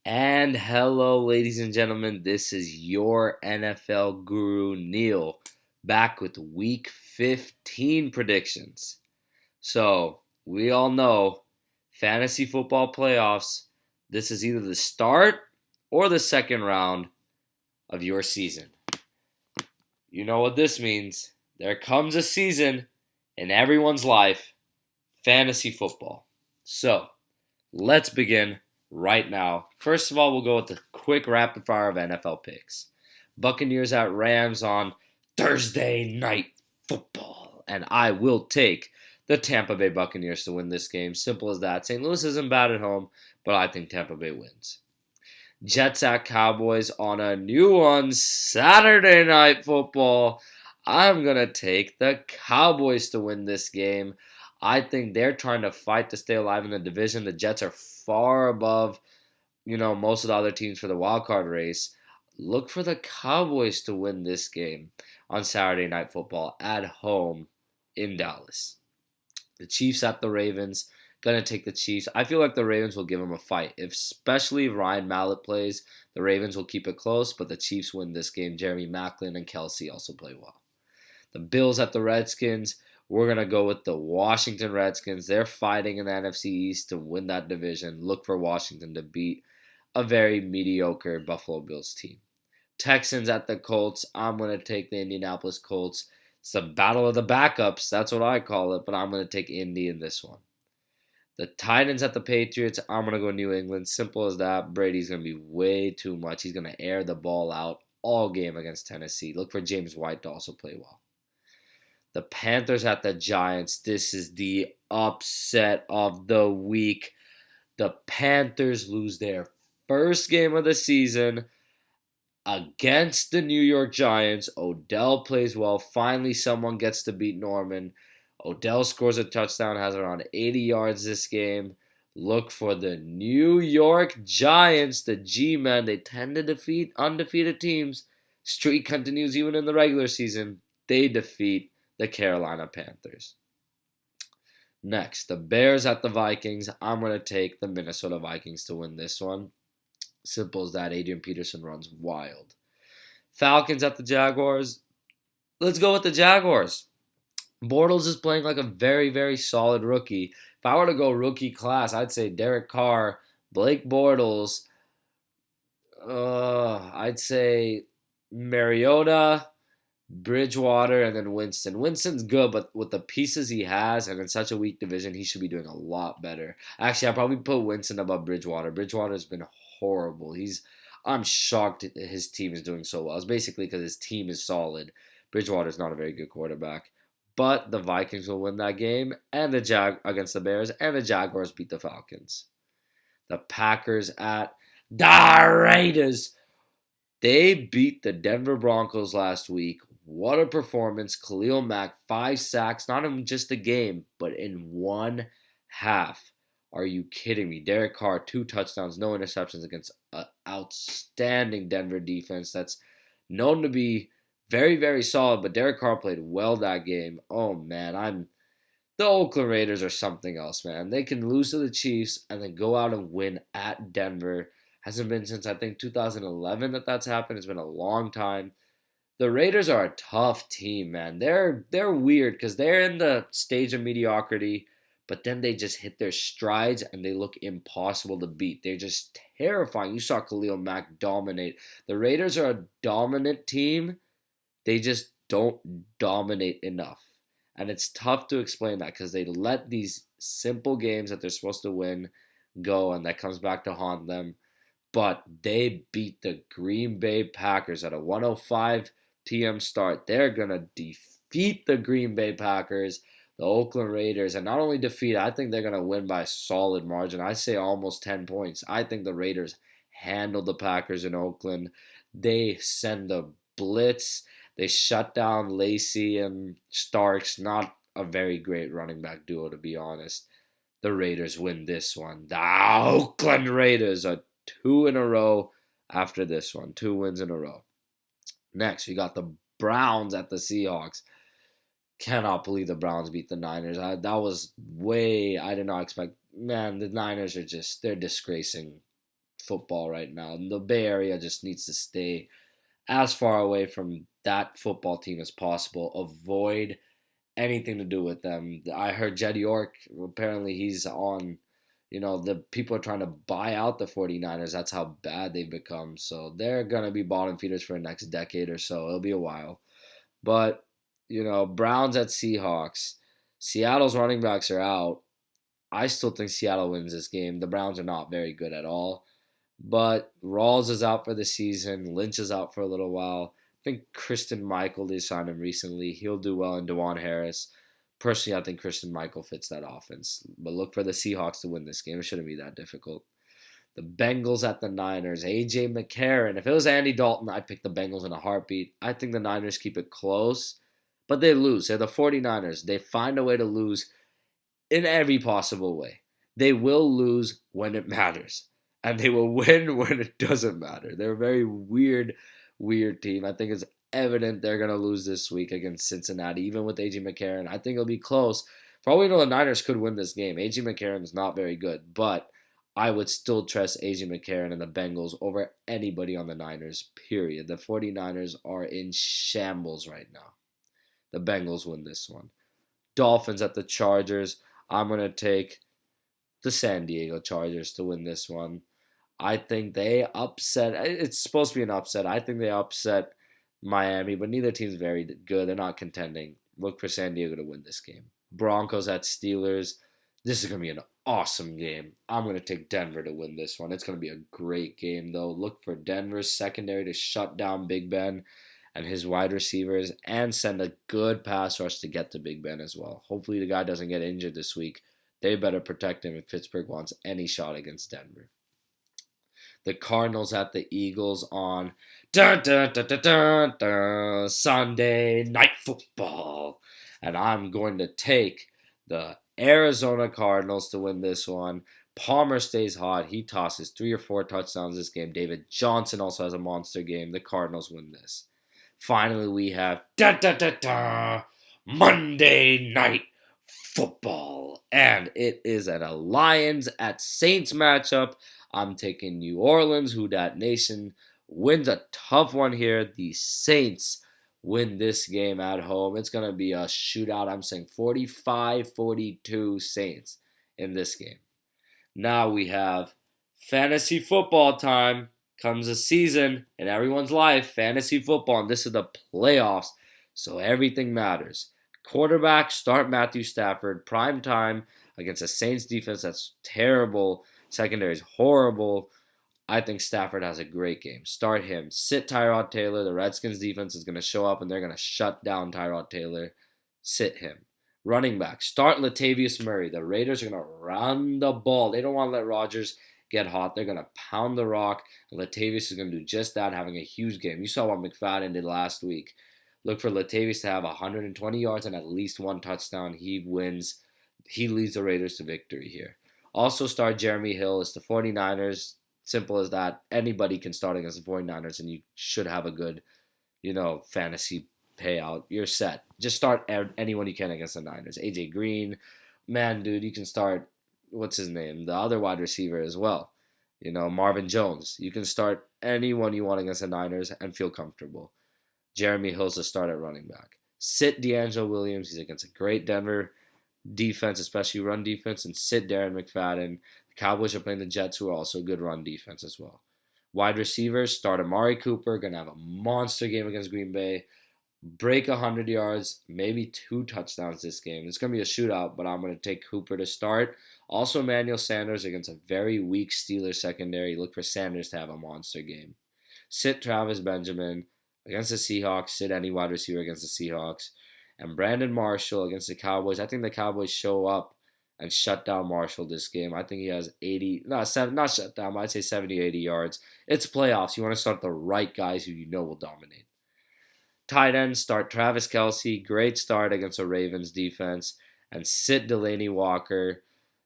And hello, ladies and gentlemen. This is your NFL guru, Neal, back with week 15 predictions. So, we all know fantasy football playoffs, this is either the start or the second round of your season. You know what this means. There comes a season in everyone's life, fantasy football. So, let's begin right now. First of all, we'll go with the quick rapid fire of NFL picks. Buccaneers at Rams on Thursday night football. And I will take the Tampa Bay Buccaneers to win this game. Simple as that. St. Louis isn't bad at home, but I think Tampa Bay wins. Jets at Cowboys on a new one, Saturday night football. I'm going to take the Cowboys to win this game. I think they're trying to fight to stay alive in the division. The Jets are far above, most of the other teams for the wild card race. Look for the Cowboys to win this game on Saturday night football at home in Dallas. The Chiefs at the Ravens. Gonna take the Chiefs. I feel like the Ravens will give them a fight. Especially if Ryan Mallett plays, the Ravens will keep it close, but the Chiefs win this game. Jeremy Maclin and Kelce also play well. The Bills at the Redskins. We're going to go with the Washington Redskins. They're fighting in the NFC East to win that division. Look for Washington to beat a very mediocre Buffalo Bills team. Texans at the Colts. I'm going to take the Indianapolis Colts. It's the battle of the backups. That's what I call it, but I'm going to take Indy in this one. The Titans at the Patriots. I'm going to go New England. Simple as that. Brady's going to be way too much. He's going to air the ball out all game against Tennessee. Look for James White to also play well. The Panthers at the Giants. This is the upset of the week. The Panthers lose their first game of the season against the New York Giants. Odell plays well. Finally, someone gets to beat Norman. Odell scores a touchdown, has around 80 yards this game. Look for the New York Giants, the G-Men. They tend to defeat undefeated teams. Streak continues even in the regular season. They defeat the Carolina Panthers. Next, the Bears at the Vikings. I'm going to take the Minnesota Vikings to win this one. Simple as that. Adrian Peterson runs wild. Falcons at the Jaguars. Let's go with the Jaguars. Bortles is playing like a very, very solid rookie. If I were to go rookie class, I'd say Derek Carr, Blake Bortles, I'd say Mariota, Bridgewater, and then Winston. Winston's good, but with the pieces he has and in such a weak division, he should be doing a lot better. Actually, I'd probably put Winston above Bridgewater. Bridgewater's been horrible. I'm shocked his team is doing so well. It's basically because his team is solid. Bridgewater's not a very good quarterback. But the Vikings will win that game and against the Bears, and the Jaguars beat the Falcons. The Packers at the Raiders. They beat the Denver Broncos last week. What a performance. Khalil Mack, 5 sacks, not in just a game, but in one half. Are you kidding me? Derek Carr, 2 touchdowns, no interceptions against an outstanding Denver defense that's known to be very, very solid, but Derek Carr played well that game. Oh, man, the Oakland Raiders are something else, man. They can lose to the Chiefs and then go out and win at Denver. Hasn't been since, I think, 2011 that's happened. It's been a long time. The Raiders are a tough team, man. They're weird because they're in the stage of mediocrity, but then they just hit their strides and they look impossible to beat. They're just terrifying. You saw Khalil Mack dominate. The Raiders are a dominant team. They just don't dominate enough. And it's tough to explain that because they let these simple games that they're supposed to win go, and that comes back to haunt them. But they beat the Green Bay Packers at a 1:05 p.m. start. They're going to defeat the Green Bay Packers, the Oakland Raiders, and not only defeat, I think they're going to win by a solid margin. I say almost 10 points. I think the Raiders handle the Packers in Oakland. They send the blitz. They shut down Lacey and Starks. Not a very great running back duo, to be honest. The Raiders win this one. The Oakland Raiders are 2 in a row after this one. 2 wins in a row. Next, we got the Browns at the Seahawks. Cannot believe the Browns beat the Niners. I did not expect. Man, the Niners are they're disgracing football right now. And the Bay Area just needs to stay as far away from that football team as possible. Avoid anything to do with them. I heard Jed York, apparently he's on, the people are trying to buy out the 49ers. That's how bad they've become. So they're going to be bottom feeders for the next decade or so. It'll be a while. But, Browns at Seahawks. Seattle's running backs are out. I still think Seattle wins this game. The Browns are not very good at all. But Rawls is out for the season. Lynch is out for a little while. I think Christian Michael, they signed him recently. He'll do well in DeJuan Harris. Personally, I think Christian Michael fits that offense. But look for the Seahawks to win this game. It shouldn't be that difficult. The Bengals at the Niners. A.J. McCarron. If it was Andy Dalton, I'd pick the Bengals in a heartbeat. I think the Niners keep it close. But they lose. They're the 49ers. They find a way to lose in every possible way. They will lose when it matters. And they will win when it doesn't matter. They're a very weird team. I think it's evident they're going to lose this week against Cincinnati, even with A.J. McCarron. I think it'll be close. For all we know, the Niners could win this game. A.J. McCarron is not very good, but I would still trust A.J. McCarron and the Bengals over anybody on the Niners, period. The 49ers are in shambles right now. The Bengals win this one. Dolphins at the Chargers. I'm going to take the San Diego Chargers to win this one. I think they upset. It's supposed to be an upset. I think they upset Miami, but neither team's very good. They're not contending. Look for San Diego to win this game. Broncos at Steelers. This is going to be an awesome game. I'm going to take Denver to win this one. It's going to be a great game, though. Look for Denver's secondary to shut down Big Ben and his wide receivers and send a good pass rush to get to Big Ben as well. Hopefully the guy doesn't get injured this week. They better protect him if Pittsburgh wants any shot against Denver. The Cardinals at the Eagles on Sunday Night Football. And I'm going to take the Arizona Cardinals to win this one. Palmer stays hot. He tosses 3 or 4 touchdowns this game. David Johnson also has a monster game. The Cardinals win this. Finally, we have Monday Night Football. And it is a Lions at Saints matchup. I'm taking New Orleans, who dat Nation wins a tough one here. The Saints win this game at home. It's going to be a shootout. I'm saying 45-42 Saints in this game. Now we have fantasy football time. Comes a season in everyone's life, fantasy football, and this is the playoffs, so everything matters. Quarterback, start Matthew Stafford, prime time against a Saints defense that's terrible. Secondary is horrible. I think Stafford has a great game. Start him. Sit Tyrod Taylor. The Redskins defense is going to show up and they're going to shut down Tyrod Taylor. Sit him. Running back. Start Latavius Murray. The Raiders are going to run the ball. They don't want to let Rodgers get hot. They're going to pound the rock. And Latavius is going to do just that, having a huge game. You saw what McFadden did last week. Look for Latavius to have 120 yards and at least 1 touchdown. He wins. He leads the Raiders to victory here. Also start Jeremy Hill. It's the 49ers. Simple as that. Anybody can start against the 49ers, and you should have a good, fantasy payout. You're set. Just start anyone you can against the Niners. AJ Green. Man, dude, you can start, what's his name? The other wide receiver as well. Marvin Jones. You can start anyone you want against the Niners and feel comfortable. Jeremy Hill's a start at running back. Sit Deangelo Williams. He's against a great Denver defense, especially run defense, and sit Darren McFadden. The Cowboys are playing the Jets, who are also good run defense as well. Wide receivers, start Amari Cooper, going to have a monster game against Green Bay. Break 100 yards, maybe 2 touchdowns this game. It's going to be a shootout, but I'm going to take Cooper to start. Also, Emmanuel Sanders against a very weak Steelers secondary. Look for Sanders to have a monster game. Sit Travis Benjamin against the Seahawks. Sit any wide receiver against the Seahawks. And Brandon Marshall against the Cowboys. I think the Cowboys show up and shut down Marshall this game. I think he has 80, not shut down, but I'd say 70, 80 yards. It's playoffs. You want to start the right guys who you know will dominate. Tight end, start Travis Kelce. Great start against the Ravens defense. And sit Delanie Walker.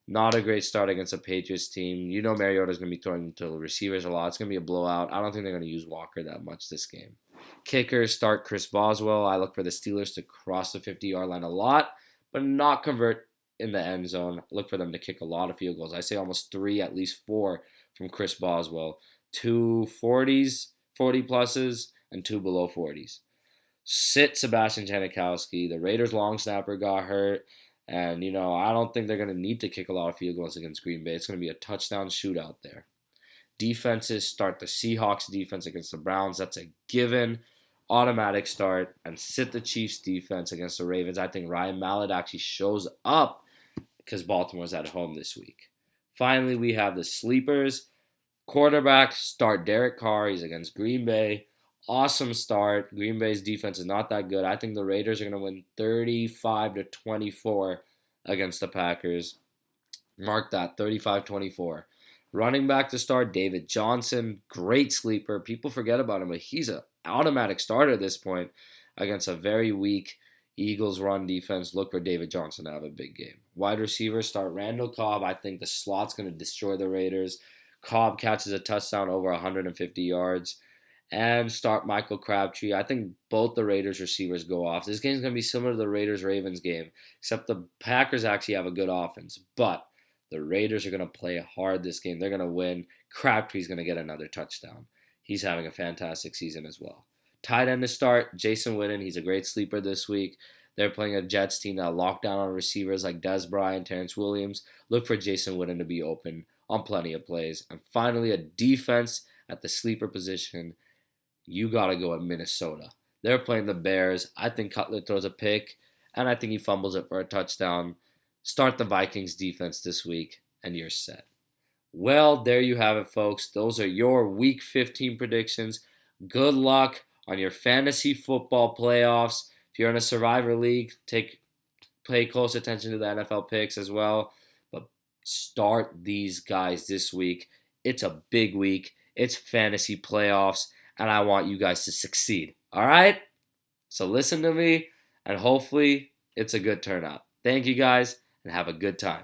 Not a great start against a Patriots team. Mariota's going to be throwing to the receivers a lot. It's going to be a blowout. I don't think they're going to use Walker that much this game. Kicker, start Chris Boswell. I look for the Steelers to cross the 50-yard line a lot, but not convert in the end zone. Look for them to kick a lot of field goals. I say almost 3, at least 4 from Chris Boswell. 2 40s, 40 pluses, and 2 below 40s. Sit Sebastian Janikowski. The Raiders' long snapper got hurt. And, I don't think they're going to need to kick a lot of field goals against Green Bay. It's going to be a touchdown shootout there. Defenses start the Seahawks defense against the Browns. That's a given, automatic start. And sit the Chiefs defense against the Ravens. I think Ryan Mallett actually shows up because Baltimore's at home this week. Finally, we have the sleepers. Quarterback, start Derek Carr. He's against Green Bay. Awesome start. Green Bay's defense is not that good. I think the Raiders are going to win 35-24 against the Packers. Mark that, 35-24. Running back to start, David Johnson. Great sleeper. People forget about him, but he's an automatic starter at this point against a very weak Eagles run defense. Look for David Johnson to have a big game. Wide receivers, start Randall, Cobb. I think the slot's going to destroy the Raiders. Cobb catches a touchdown over 150 yards. And start Michael Crabtree. I think both the Raiders receivers go off. This game's going to be similar to the Raiders-Ravens game, except the Packers actually have a good offense. But the Raiders are going to play hard this game. They're going to win. Crabtree's going to get another touchdown. He's having a fantastic season as well. Tight end to start, Jason Witten. He's a great sleeper this week. They're playing a Jets team that locked down on receivers like Dez Bryant, Terrence Williams. Look for Jason Witten to be open on plenty of plays. And finally, a defense at the sleeper position. You got to go at Minnesota. They're playing the Bears. I think Cutler throws a pick, and I think he fumbles it for a touchdown. Start the Vikings defense this week, and you're set. Well, there you have it, folks. Those are your Week 15 predictions. Good luck on your fantasy football playoffs. If you're in a Survivor League, pay close attention to the NFL picks as well. But start these guys this week. It's a big week. It's fantasy playoffs. And I want you guys to succeed. All right? So listen to me, and hopefully it's a good turnout. Thank you guys, and have a good time.